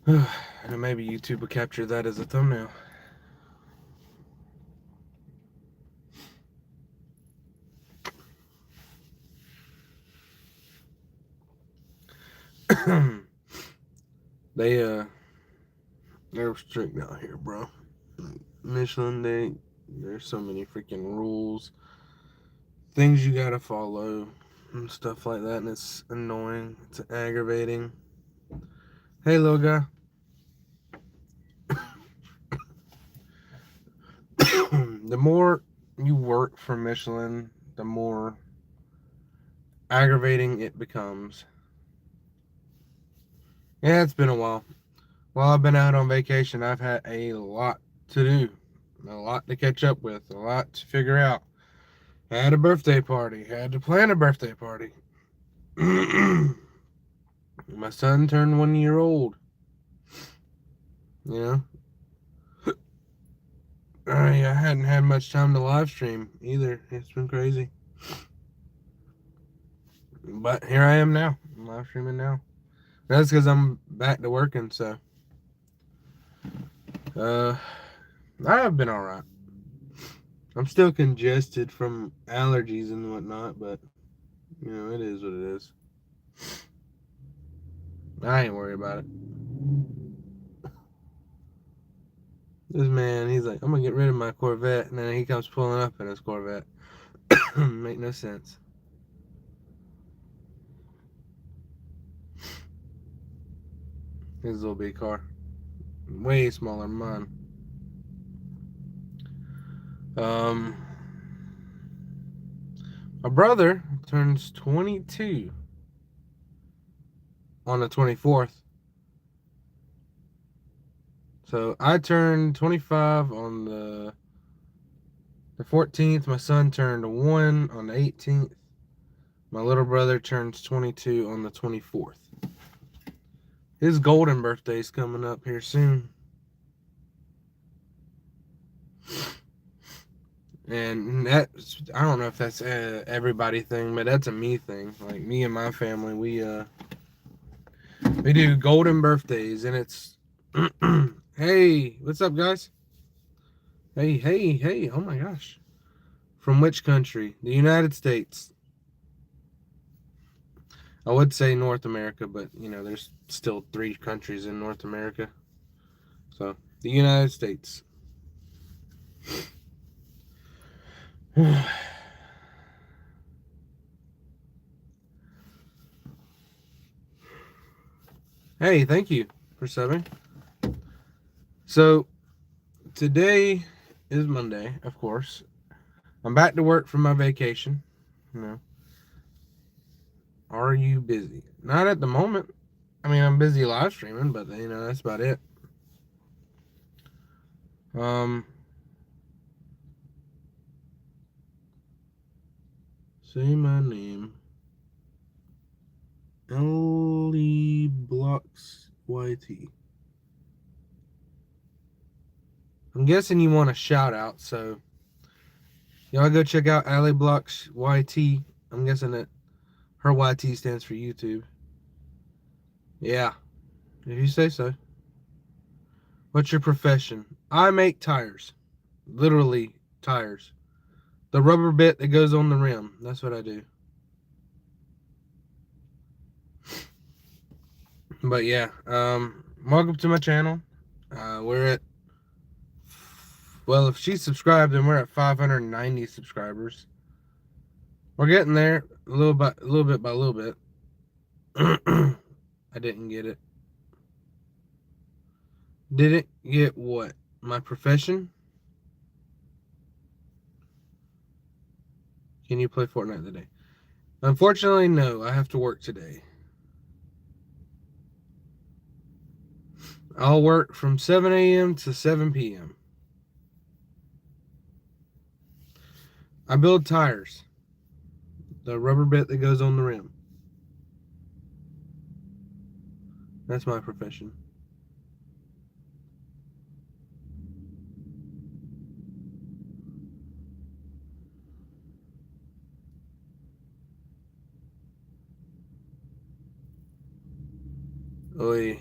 And maybe YouTube will capture that as a thumbnail. they they're strict out here, bro. Michelin, there's so many freaking rules, things you gotta follow, and stuff like that, and it's annoying. It's aggravating. Hey, little guy. The more you work for Michelin, the more aggravating it becomes. Yeah, it's been a while. While I've been out on vacation, I've had a lot to do, a lot to catch up with, a lot to figure out. Had a birthday party, had to plan a birthday party. My son turned 1 year old. You know, I hadn't had much time to live stream either. It's been crazy. But here I am now. I'm live streaming now. That's because I'm back to working, so. I've been alright. I'm still congested from allergies and whatnot, but, it is what it is. I ain't worried about it. This man, he's like, I'm gonna get rid of my Corvette, and then he comes pulling up in his Corvette. Make no sense. His little big car. Way smaller than mine. My brother turns 22 on the 24th. So I turned 25 on the 14th. My son turned 1 on the 18th. My little brother turns 22 on the 24th. His golden birthday's coming up here soon. And that's, I don't know if that's everybody thing, but that's a me thing. Like me and my family, we do golden birthdays, and it's hey, what's up, guys? Hey, oh my gosh. From which country? The United States. I would say North America, but there's still 3 countries in North America. So, the United States. Hey, thank you for subbing. So, today is Monday, of course. I'm back to work from my vacation. Are you busy? Not at the moment. I mean, I'm busy live streaming, but that's about it. Say my name. Ellie Blocks YT. I'm guessing you want a shout out, so y'all go check out Ellie Blocks YT. I'm guessing that her YT stands for YouTube. Yeah, if you say so. What's your profession? I make tires. Literally tires. The rubber bit that goes on the rim. That's what I do. But yeah, welcome to my channel. We're at, well, if she's subscribed, then we're at 590 subscribers. We're getting there a little bit by little bit. I didn't get it. Didn't get what? My profession? Can you play Fortnite today? Unfortunately, no. I have to work today. I'll work from 7 a.m. to 7 p.m. I build tires. The rubber bit that goes on the rim. That's my profession. Oy.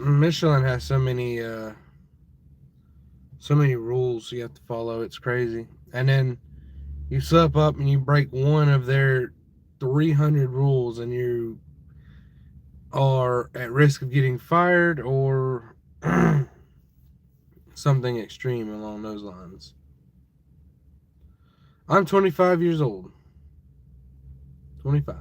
Michelin has so many rules you have to follow. It's crazy. And then you slip up and you break one of their 300 rules, and you are at risk of getting fired or something extreme along those lines. I'm 25 years old. 25.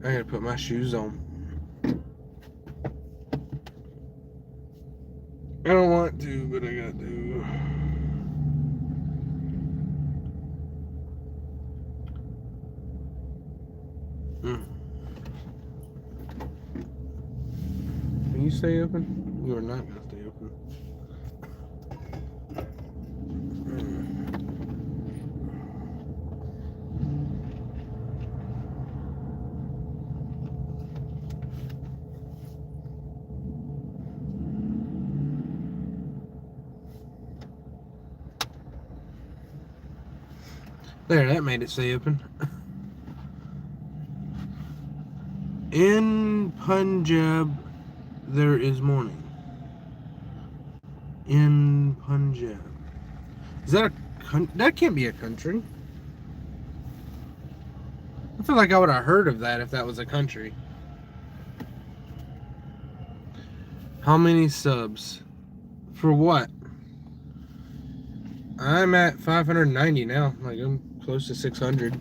I gotta put my shoes on. I don't want to, but I gotta do. Can you stay open? You are not gonna stay open. There, that made it stay open. In Punjab, there is morning. In Punjab. Is that that can't be a country. I feel like I would have heard of that if that was a country. How many subs? For what? I'm at 590 now. Like, I'm close to 600.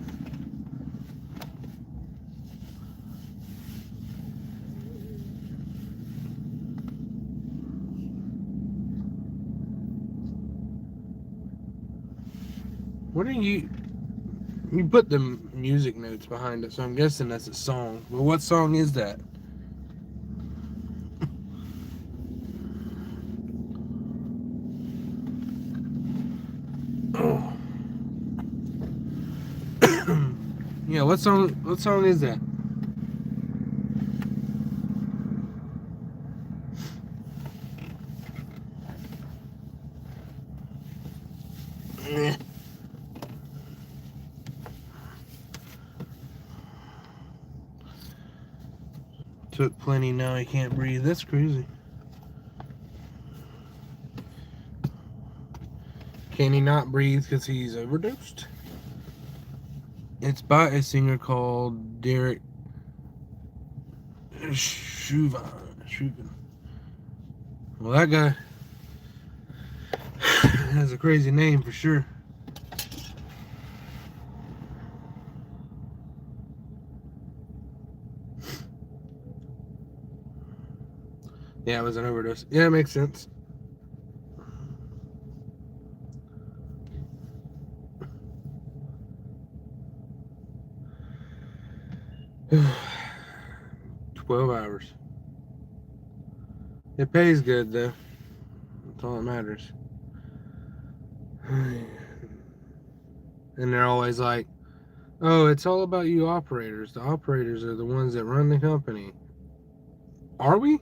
What are you... You put the music notes behind it, so I'm guessing that's a song. Well, what song is that? Oh. Yeah, what song is that? Took plenty, now I can't breathe. That's crazy. Can he not breathe because he's overdosed? It's by a singer called Derek Chauvin. Well, that guy has a crazy name for sure. Yeah, it was an overdose. Yeah, it makes sense. $12. It pays good though. That's all that matters. And they're always like, "Oh, it's all about you operators. The operators are the ones that run the company." Are we?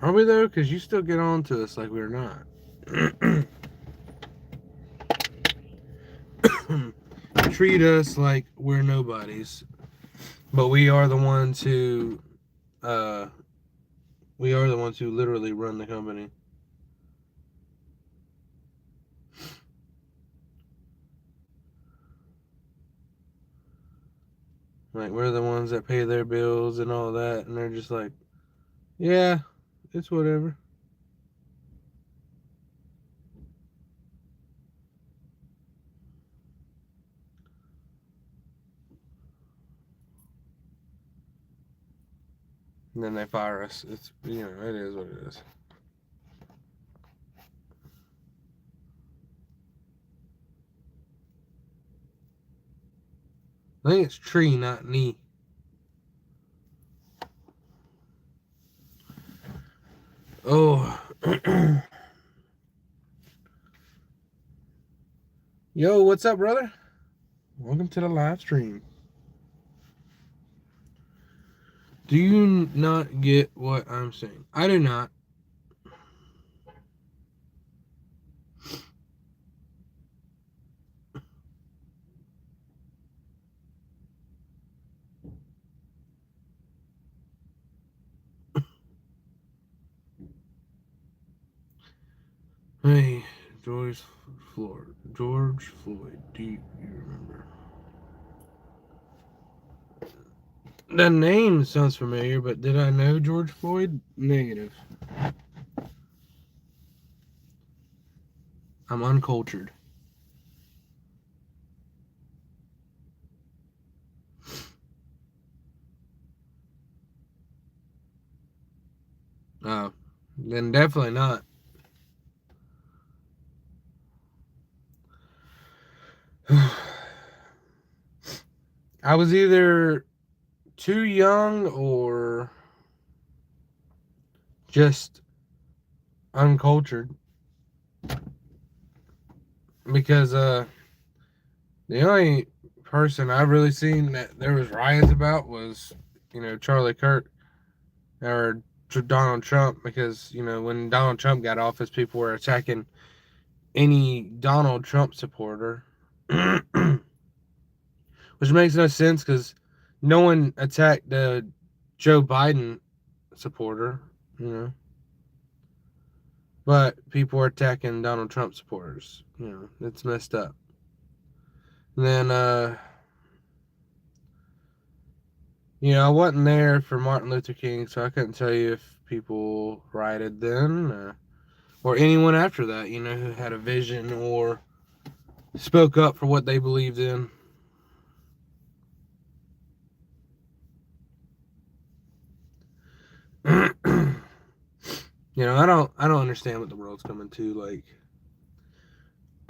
Are we though? Because you still get on to us like we're not. Treat us like we're nobodies, but we are the ones who, literally run the company. Like, we're the ones that pay their bills and all that, and they're just like, yeah, it's whatever. And then they fire us. It's, it is what it is. I think it's tree, not knee. Oh. Yo, what's up, brother? Welcome to the live stream. Do you not get what I'm saying? I do not. George Floyd. Do you remember? The name sounds familiar, but did I know George Floyd? Negative. I'm uncultured. Oh, then definitely not. I was either too young or just uncultured because the only person I've really seen that there was riots about was Charlie Kirk or Donald Trump, because when Donald Trump got office, people were attacking any Donald Trump supporter, which makes no sense because no one attacked the Joe Biden supporter, but people were attacking Donald Trump supporters. It's messed up. And then, I wasn't there for Martin Luther King, so I couldn't tell you if people rioted then, or anyone after that, who had a vision or spoke up for what they believed in. I don't understand what the world's coming to. Like,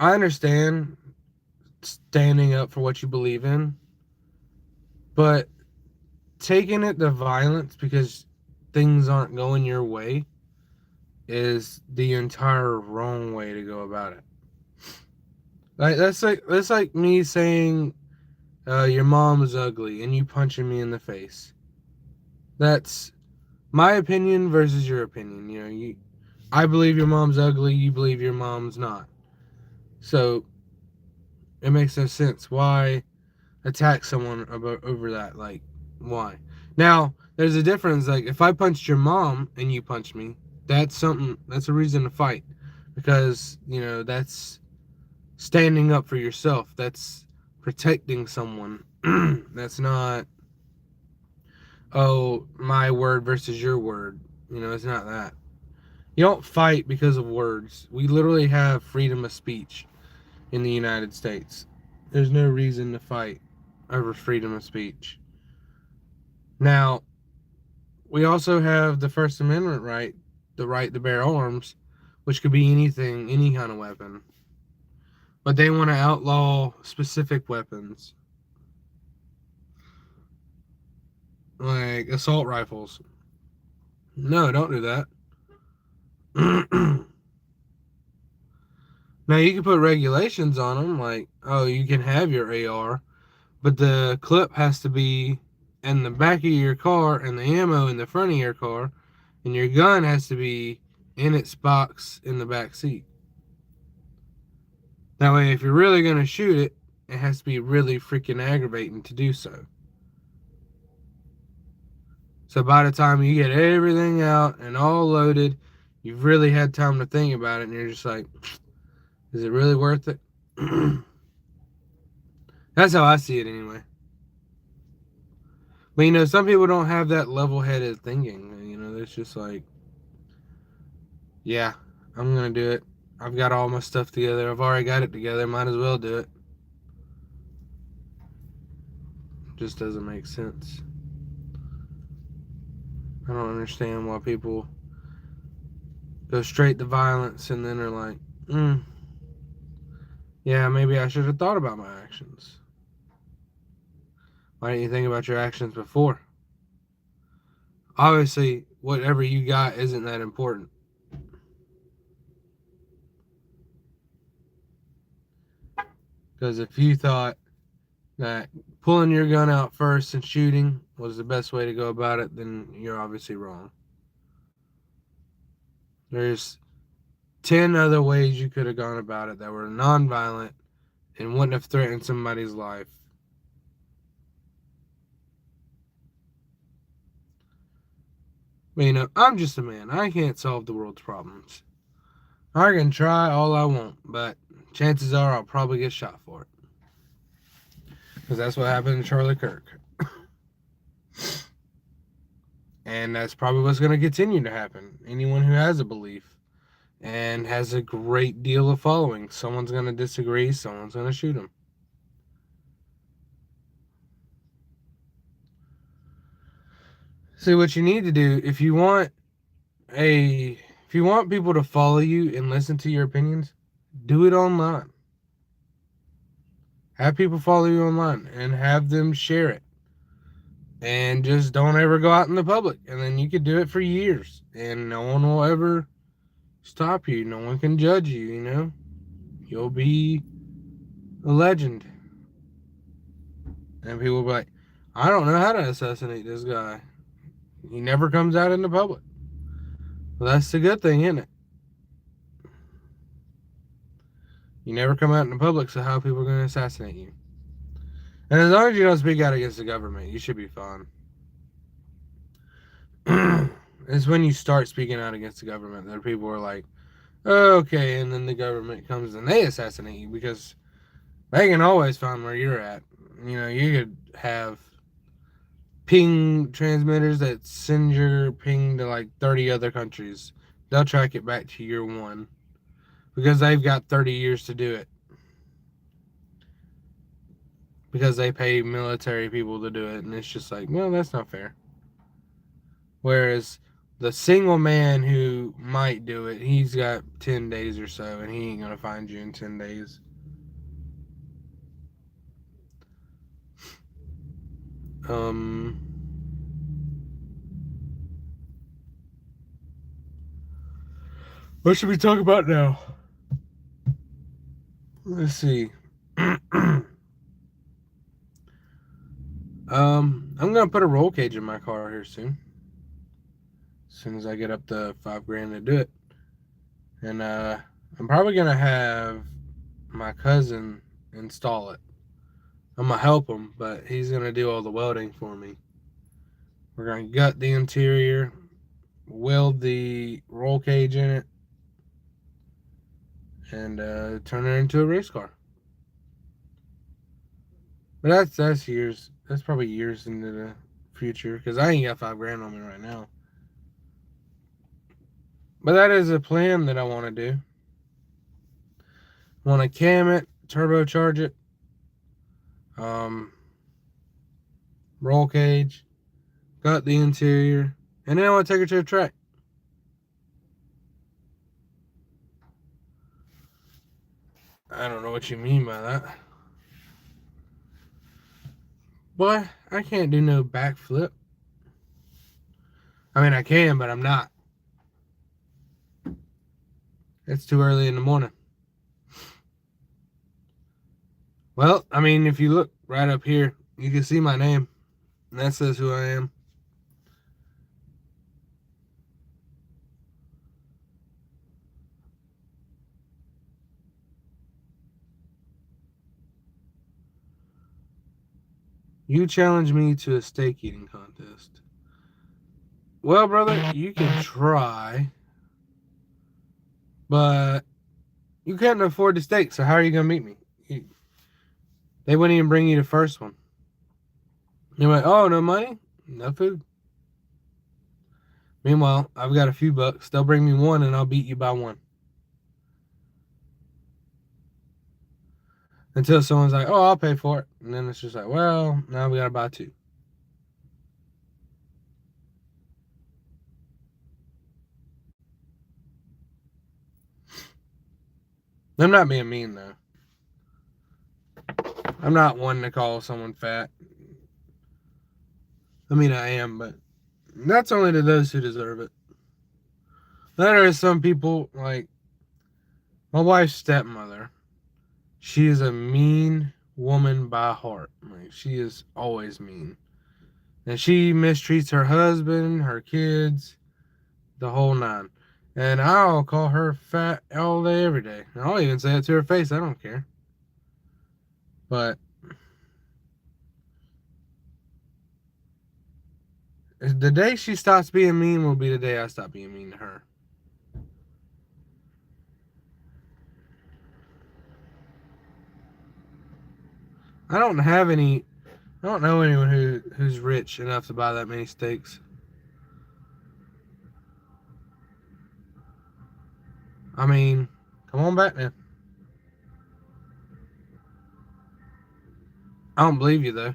I understand standing up for what you believe in, but taking it to violence because things aren't going your way is the entire wrong way to go about it. Like that's like me saying your mom is ugly and you punching me in the face. That's my opinion versus your opinion. I believe your mom's ugly, you believe your mom's not. So it makes no sense. Why attack someone over that? Like, why? Now, there's a difference. Like, if I punched your mom and you punched me, that's a reason to fight. Because, that's standing up for yourself. That's protecting someone. That's not, oh, my word versus your word. It's not that. You don't fight because of words. We literally have freedom of speech in the United States. There's no reason to fight over freedom of speech. Now, we also have the First Amendment right, the right to bear arms, which could be anything, any kind of weapon. But they want to outlaw specific weapons, like assault rifles. No, don't do that. Now, you can put regulations on them, like, oh, you can have your AR, but the clip has to be in the back of your car and the ammo in the front of your car, and your gun has to be in its box in the back seat. That way, if you're really going to shoot it, it has to be really freaking aggravating to do so. So by the time you get everything out and all loaded, you've really had time to think about it, and you're just like, is it really worth it? That's how I see it anyway. But some people don't have that level-headed thinking. It's just like, yeah, I'm going to do it. I've got all my stuff together. I've already got it together. Might as well do it. Just doesn't make sense. I don't understand why people go straight to violence and then are like, yeah, maybe I should have thought about my actions. Why didn't you think about your actions before? Obviously, whatever you got isn't that important. Because if you thought that pulling your gun out first and shooting was the best way to go about it, then you're obviously wrong. There's 10 other ways you could have gone about it that were non-violent and wouldn't have threatened somebody's life. But I'm just a man. I can't solve the world's problems. I can try all I want, but chances are I'll probably get shot for it. Because that's what happened to Charlie Kirk. And that's probably what's going to continue to happen. Anyone who has a belief and has a great deal of following, someone's going to disagree, someone's going to shoot them. See, what you need to do, if you want people to follow you and listen to your opinions, do it online. Have people follow you online and have them share it. And just don't ever go out in the public. And then you could do it for years. And no one will ever stop you. No one can judge you, you know? You'll be a legend. And people will be like, I don't know how to assassinate this guy. He never comes out in the public. Well, that's the good thing, isn't it? You never come out in the public, so how are people going to assassinate you? And as long as you don't speak out against the government, you should be fine. It's when you start speaking out against the government that people are like, oh, okay, and then the government comes and they assassinate you because they can always find where you're at. You know, you could have ping transmitters that send your ping to like 30 other countries. They'll track it back to your one because they've got 30 years to do it. Because they pay military people to do it, and it's just like, well, that's not fair. Whereas the single man who might do it, he's got 10 days or so, and he ain't gonna find you in 10 days. What should we talk about now? Let's see. I'm gonna put a roll cage in my car here soon. As soon as I get up to $5,000 to do it. And I'm probably gonna have my cousin install it. I'm gonna help him, but he's gonna do all the welding for me. We're gonna gut the interior, weld the roll cage in it, and turn it into a race car. But that's years. That's probably years into the future because I ain't got $5,000 on me right now. But that is a plan that I want to do. I want to cam it, turbocharge it, roll cage, gut the interior, and then I want to take her to a track. I don't know what you mean by that. Boy, I can't do no backflip. I mean, I can, but I'm not. It's too early in the morning. Well, I mean, if you look right up here, you can see my name. And that says who I am. You challenge me to a steak eating contest. Well, brother, you can try. But you couldn't afford the steak, so how are you going to meet me? They wouldn't even bring you the first one. You're like, oh, no money? No food. Meanwhile, I've got a few bucks. They'll bring me one and I'll beat you by one. Until someone's like, oh, I'll pay for it. And then it's just like, well, now we got to buy two. I'm not being mean, though. I'm not one to call someone fat. I mean, I am, but that's only to those who deserve it. There are some people, like my wife's stepmother. She is a mean woman by heart. Like, she is always mean. And she mistreats her husband, her kids, the whole nine. And I'll call her fat all day, every day. And I'll even say it to her face. I don't care. But the day she stops being mean will be the day I stop being mean to her. I don't have any. I don't know anyone who's rich enough to buy that many steaks. I mean, come on back now. I don't believe you though.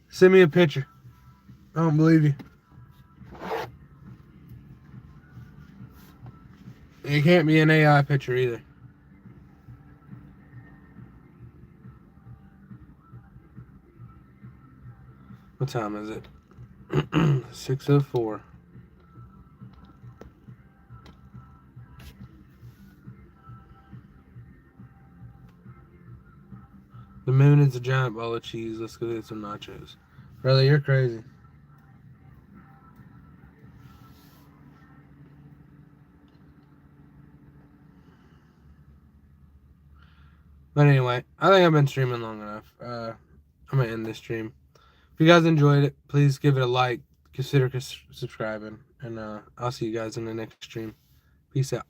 Send me a picture. I don't believe you. It can't be an AI picture either. What time is it? 6:04. The moon is a giant ball of cheese. Let's go get some nachos. Brother, you're crazy. But anyway, I think I've been streaming long enough. I'm going to end this stream. If you guys enjoyed it, please give it a like. Consider subscribing. And I'll see you guys in the next stream. Peace out.